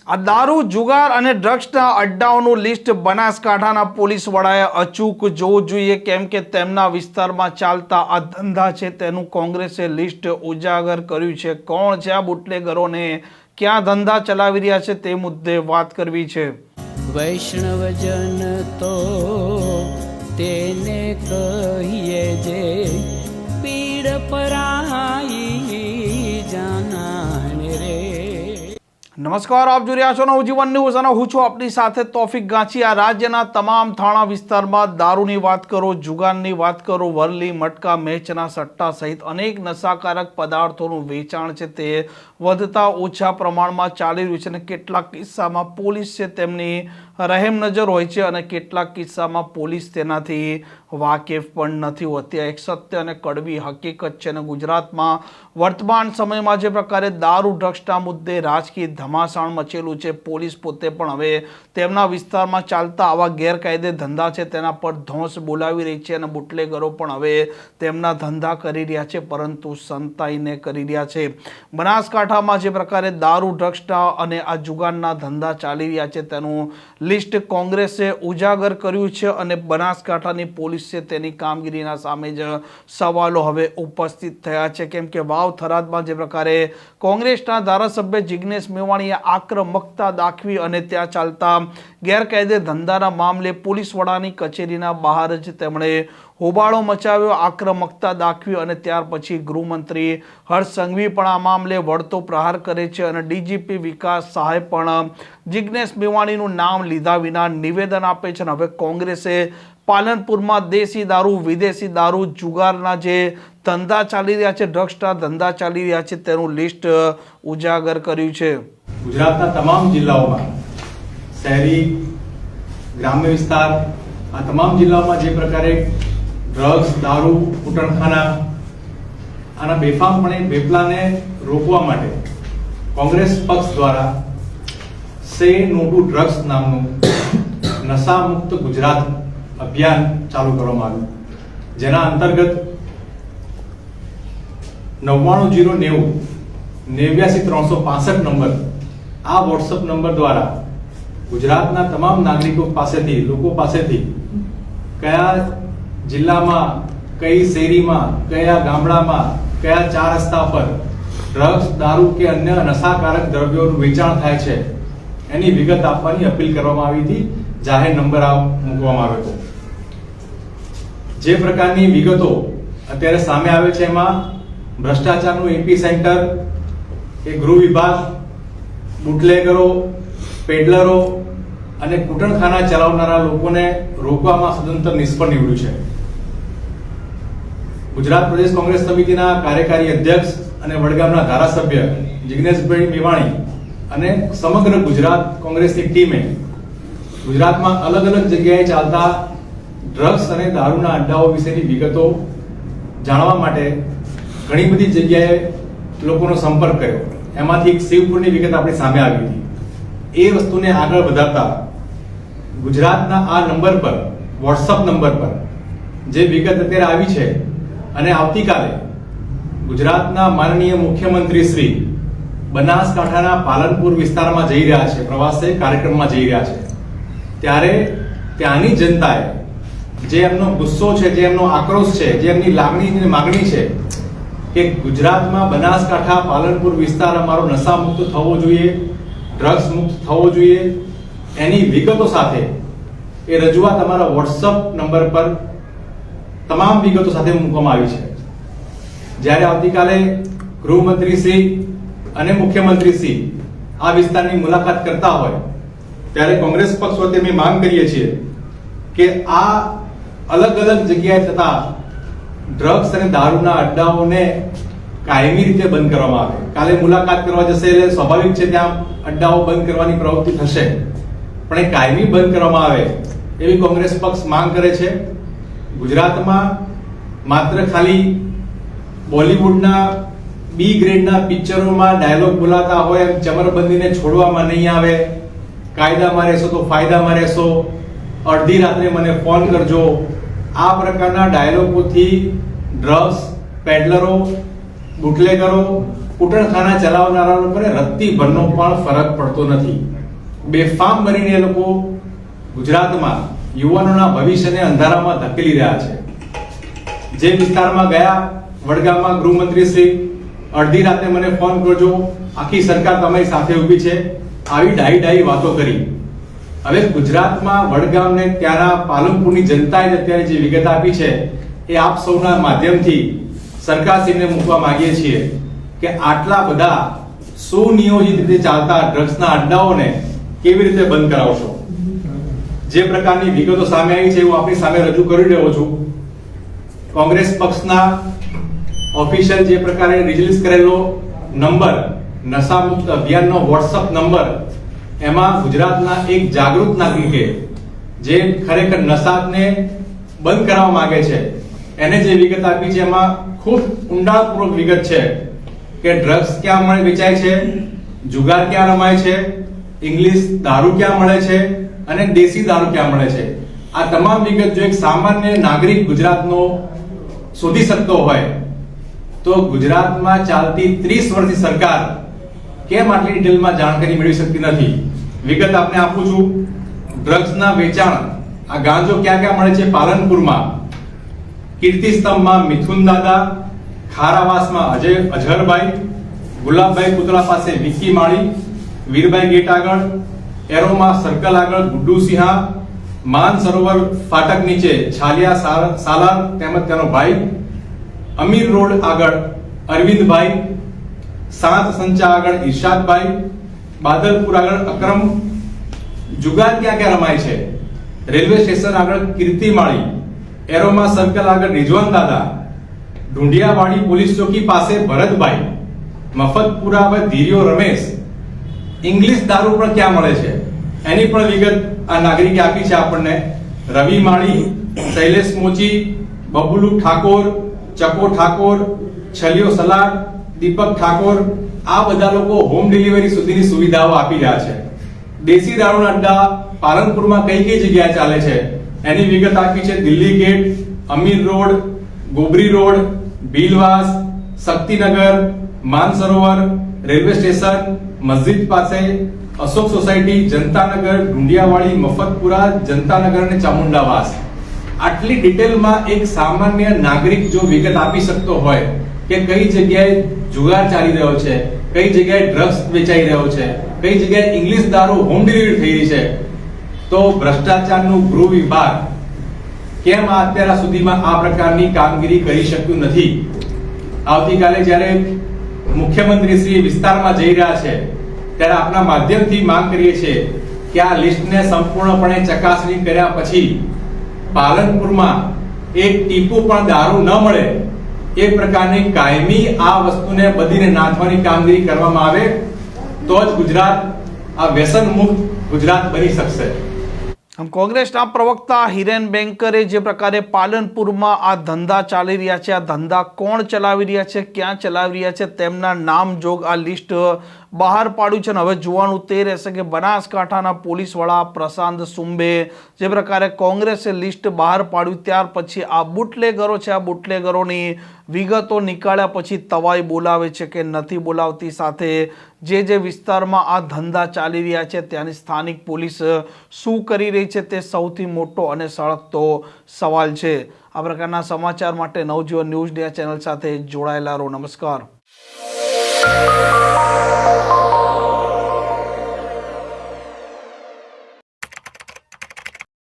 આ દારૂ જુગાર અને ડ્રગ્સના અડ્ડાઓનું લિસ્ટ બનાસકાંઠાના પોલીસ વડાએ અચૂક જોવું જોઈએ, કેમ કે તેમના વિસ્તારમાં ચાલતા આ ધંધા છે તેનું કોંગ્રેસે લિસ્ટ ઉજાગર કર્યું છે. કોણ છે આ બુટલેગરોને, ક્યાં ધંધા ચલાવી રહ્યા છે તે મુદ્દે વાત કરવી છે. વૈષ્ણવજન તો તેને કહીએ જે પીડ પરાઈ જાનાને રે. નમસ્કાર, આપ જોઈ રહ્યા છો નવજીવન ન્યૂઝ અને હું છું આપની સાથે તોફિક ગાંચી. આ રાજ્યના તમામ થાણા વિસ્તારમાં દારૂની વાત કરો, જુગારની વાત કરો, વરલી, મટકા, મેચના સટ્ટા સહિત અનેક નશાકારક પદાર્થોનું વેચાણ છે તે વધતા ઓછા પ્રમાણમાં ચાલી રહ્યું છે અને કેટલાક કિસ્સામાં પોલીસ છે તેમની રહેમ નજર હોય છે અને કેટલાક કિસ્સામાં પોલીસ તેનાથી વાકેફ પણ નથી હોતી. એક સત્ય અને કડવી હકીકત છે અને ગુજરાતમાં વર્તમાન સમયમાં જે પ્રકારે દારૂ ડ્રગ્સના મુદ્દે રાજકીય ધમાસાણ મચેલું છે, પોલીસ પોતે પણ હવે તેમના વિસ્તારમાં ચાલતા આવા ગેરકાયદે ધંધા છે તેના પર ધોંસ બોલાવી રહી છે અને બુટલેગરો પણ હવે તેમના ધંધા કરી રહ્યા છે, પરંતુ સંતાઈને કરી રહ્યા છે. બનાસકાંઠામાં જે પ્રકારે દારૂ ડ્રગ્સના અને આ જુગારના ધંધા ચાલી રહ્યા છે તેનું લિસ્ટ કોંગ્રેસે ઉજાગર કર્યું છે અને બનાસકાંઠાની પોલીસ છે તેની કામગીરીના સામે જ સવાલો હવે ઉપસ્થિત થયા છે, કેમ કે વાવ થરાદમાં જે પ્રકારે કોંગ્રેસના ધારાસભ્ય જિગ્નેશ મેવાણીએ આક્રમકતા દાખવી અને ત્યાં ચાલતા ગેરકાયદે ધંધાના મામલે પોલીસ વડાની કચેરીના બહાર જ તેમણે હોબાળો મચાવ્યો, આક્રમકતા દાખવી અને ત્યાર પછી ગૃહમંત્રી હર્ષ સંઘવી પણ આ મામલે વળતો પ્રહાર કરે છે અને ડીજીપી વિકાસ સહાય પણ જિગ્નેશ મેવાણીનું નામ લીધા વિના નિવેદન આપે છે. અને હવે કોંગ્રેસે પાલનપુરમાં દેશી દારૂ, વિદેશી દારૂ, જુગારના જે ધંધા ચાલી રહ્યા છે, ડ્રગ્સના ધંધા ચાલી રહ્યા છે તેનું લિસ્ટ ઉજાગર કર્યું છે. ગુજરાતના તમામ જિલ્લાઓમાં શહેરી, ગ્રામ્ય વિસ્તાર, આ તમામ જિલ્લાઓમાં જે પ્રકારે ડ્રગ્સ, દારૂ, કૂટણખાના આના બેફામપણે વેપલાને રોકવા માટે કોંગ્રેસ પક્ષ દ્વારા સે નો ટુ ડ્રગ્સ નામનું નશા મુક્ત ગુજરાત અભિયાન ચાલુ કરવામાં આવ્યું, જેના અંતર્ગત 9909098365 નંબર આ વોટ્સઅપ નંબર દ્વારા ગુજરાતના તમામ નાગરિકો પાસેથી, લોકો પાસેથી કયા જિલ્લામાં, કઈ શેરીમાં, કયા ગામડામાં, કયા ચાર રસ્તા પર ડ્રગ્સ, દારૂ કે અન્ય નશાકારક દ્રવ્યોનું વેચાણ થાય છે એની વિગત આપવાની અપીલ કરવામાં આવી હતી. જાહેર નંબર મૂકવામાં આવ્યો હતો. જે પ્રકારની વિગતો અત્યારે સામે આવે છે એમાં ભ્રષ્ટાચારનું એપી સેન્ટર એ ગૃહ વિભાગ, બુટલેગરો, પેડલરો અને કૂટણખાના ચલાવનારા લોકોને રોકવામાં સદંતર નિષ્ફળ નીવડ્યું છે. ગુજરાત પ્રદેશ કોંગ્રેસ સમિતિના કાર્યકારી અધ્યક્ષ અને વડગામના ધારાસભ્ય જિગ્નેશભાઈ મેવાણી અને સમગ્ર ગુજરાત કોંગ્રેસની ટીમે ગુજરાતમાં અલગ અલગ જગ્યાએ ચાલતા ડ્રગ્સ અને દારૂના અડ્ડાઓ વિશેની વિગતો જાણવા માટે ઘણી બધી જગ્યાએ લોકોનો સંપર્ક કર્યો. એમાંથી એક શિવપુરની વિગત આપણી સામે આવી હતી. એ વસ્તુને આગળ વધારતા ગુજરાતના આ નંબર પર, વોટ્સઅપ નંબર પર જે વિગત અત્યારે આવી છે અને આવતીકાલે ગુજરાતના માનનીય મુખ્યમંત્રી શ્રી બનાસકાંઠાના પાલનપુર વિસ્તારમાં જઈ રહ્યા છે, પ્રવાસે કાર્યક્રમમાં જઈ રહ્યા છે, ત્યારે ત્યાંની જનતાએ જે એમનો ગુસ્સો છે, જે એમનો આક્રોશ છે, જે એમની લાગણી અને માગણી છે કે ગુજરાતમાં બનાસકાંઠા, પાલનપુર વિસ્તાર અમારો નશા મુક્ત થવો જોઈએ, ડ્રગ્સ મુક્ત થવો જોઈએ, એની વિગતો સાથે એ રજૂઆત અમારા વોટ્સઅપ નંબર પર તમામ વિગતો સાથે મૂકવામાં આવી છે. જ્યારે આવતીકાલે ગૃહમંત્રી શ્રી અને મુખ્યમંત્રી શ્રી આ વિસ્તારની મુલાકાત કરતા હોય ત્યારે કોંગ્રેસ પક્ષ વતી અમે માંગ કરીએ છીએ કે આ અલગ અલગ જગ્યાએ થતા ડ્રગ્સ અને દારૂના અડ્ડાઓને કાયમી રીતે બંધ કરવામાં આવે. કાલે મુલાકાત કરવા જશે એટલે સ્વાભાવિક છે ત્યાં અડ્ડાઓ બંધ કરવાની પ્રવૃત્તિ થશે, પણ એ કાયમી બંધ કરવામાં આવે એવી કોંગ્રેસ પક્ષ માંગ કરે છે. ગુજરાતમાં માત્ર ખાલી બોલિવૂડના બી ગ્રેડના પિક્ચરોમાં ડાયલોગ બોલાતા હોય એમ ચમરબંધીને છોડવામાં નહીં આવે. કાયદામાં રહેશો તો ફાયદામાં રહેશો, અડધી રાત્રે મને ફોન કરજો, આ પ્રકારના ડાયલોગોથી ડ્રગ્સ, પેડલરો, બુટલેગરો કૂટણખાના ચલાવનારા લોકોને રત્તી ભરનો પણ ફરક પડતો નથી. બેફામ બનીને એ લોકો ગુજરાતમાં યુવાનોના ભવિષ્યને અંધારામાં ધકેલી રહ્યા છે. જે વિસ્તારમાં ગયા વડગામમાં ગૃહમંત્રી શ્રી અડધી રાતે મને ફોન કરજો, આખી સરકાર તમારી સાથે ઊભી છે, આવી ડાઈ વાતો કરી. હવે ગુજરાતમાં વડગામને ત્યાંના પાલનપુરની જનતાએ અત્યારે જે વિગત આપી છે એ આપ સૌના માધ્યમથી સરકારશ્રીને મૂકવા માંગીએ છીએ કે આટલા બધા સુનિયોજિત રીતે ચાલતા ડ્રગ્સના અડ્ડાઓને કેવી રીતે બંધ કરાવશો. જે પ્રકારની વિગતો સામે આવી છે હું આપની સામે રજૂ કરી રહ્યો છું. કોંગ્રેસ પક્ષના ઓફિશિયલ જે પ્રકારે રિલીઝ કરેલો નંબર નશામુક્ત અભિયાનનો વોટ્સઅપ નંબર, એમાં ગુજરાતના એક જાગૃત નાગરિકે જે ખરેખર નશાને બંધ કરવા માંગે છે એને જે વિગત આપી છે એમાં ખૂબ ઊંડાણપૂર્વક વિગત છે કે ડ્રગ્સ ક્યાં વેચાય છે, જુગાર ક્યાં રમાય છે, ઇંગ્લિશ દારૂ ક્યાં મળે છે અને દેશી દારૂ ક્યાં મળે છે. આ તમામ વિગત જો એક સામાન્ય નાગરિક ગુજરાતનો શોધી શકતો હોય તો ગુજરાતમાં ચાલતી 30 વર્ષની સરકાર કેમ આટલી ડિટેલમાં જાણકારી મેળવી શકતી નથી. વિગત આપને આપું છું. ડ્રગ્સના વેચાણ, આ ગાંજો ક્યાં ક્યાં મળે છે? પાલનપુરમાં, કીર્તિસ્તંભમાં મિથુન દાદા, ખારાવાસમાં અજહરભાઈ, ગુલાબભાઈ પુતળા પાસે વિકી માળી, વીરભાઈ ગેટ આગળ, એરોમા સર્કલ આગળ ગુડ્ડુ સિંહા, માન સરોવર ફાટક નીચે છાલિયા સાલાર તેમજ તેનો ભાઈ, અમીર રોડ આગળ અરવિંદભાઈ, સાત સંચા આગળ ઇરશાદભાઈ, બાદલપુર આગળ અકરમ. જુગાર ક્યાં ક્યાં રમાય છે? રેલવે સ્ટેશન આગળ કીર્તિમાળી, એરોમા સર્કલ આગળ રિજવાન દાદા, ઢુંડિયાવાડી પોલીસ ચોકી પાસે ભરતભાઈ, મફતપુરા આગળ ધીરિયો રમેશ. ઇંગ્લિશ દારૂ પણ ક્યાં મળે છે એની પણ વિગત આ નાગરિકે આપી છે આપણને. રવિ માળી, શૈલેષ મોચી, બબુલુ ઠાકોર, ચકો ઠાકોર, છલિયો સલાડ, દીપક ઠાકોર, આ બધા લોકો હોમ ડિલિવરી સુધીની સુવિધાઓ આપી રહ્યા છે. દેશી દારૂના અડ્ડા પાલનપુરમાં કઈ કઈ જગ્યાએ ચાલે છે એની વિગત આપી છે. Delhi gate, Amir road, Gobari road, Bhilvas, Shaktinagar, Mansarovar, railway station, મસ્જિદ પાસે, અશોક સોસાયટી, જનતાનગર, ઢુંડિયાવાડી, મફતપુરા, જનતાનગર અને ચામુંડાવાસ. આટલી ડિટેલમાં એક સામાન્ય નાગરિક જો વિગત આપી શકતો હોય કે કઈ જગ્યાએ જુગાર ચાલી રહ્યો છે, કઈ જગ્યાએ ડ્રગ્સ વેચાઈ રહ્યો છે, કઈ જગ્યાએ ઇંગ્લિશ દારૂ હોમ ડિલિવરી થઈ રહી છે, તો ભ્રષ્ટાચારનું ગૃહ વિભાગ કેમ અત્યાર સુધીમાં આ પ્રકારની કામગીરી કરી શક્યું નથી. આવતીકાલે જ્યારે મુખ્યમંત્રી શ્રી વિસ્તારમાં જઈ રહ્યા છે ત્યારે આપના માધ્યમથી માંગ કરીએ છીએ કે આ લિસ્ટને સંપૂર્ણપણે ચકાસણી કર્યા પછી પાલનપુરમાં એક ટીપું પણ દારૂ ન મળે એ પ્રકારની કાયમી આ વસ્તુને બધીને નાથવાની કામગીરી કરવામાં આવે તો જ ગુજરાત આ વ્યસન મુક્ત ગુજરાત બની શકશે. આમ કોંગ્રેસના પ્રવક્તા હિરેન બેંકરે જે પ્રકારે પાલનપુરમાં આ ધંધા ચાલી રહ્યા છે, આ ધંધા કોણ ચલાવી રહ્યા છે, ક્યાં ચલાવી રહ્યા છે, તેમના નામ જોગ આ લિસ્ટ બહાર પાડ્યું છે. અને હવે જોવાનું તે રહેશે કે બનાસકાંઠાના પોલીસ વડા પ્રશાંત સુંબે જે પ્રકારે કોંગ્રેસે લિસ્ટ બહાર પાડ્યું ત્યાર પછી આ બુટલેગરો છે, આ બુટલેગરોની વિગતો નીકાળ્યા પછી તવાઈ બોલાવે છે કે નથી બોલાવતી, સાથે જે વિસ્તારમાં આ ધંધા ચાલી રહ્યા છે ત્યાંની સ્થાનિક પોલીસ શું કરી રહી છે તે સૌથી મોટો અને સળગતો સવાલ છે. આ પ્રકારના સમાચાર માટે નવજીવન ન્યૂઝ ડે ચેનલ સાથે જોડાયેલા રહો. નમસ્કાર.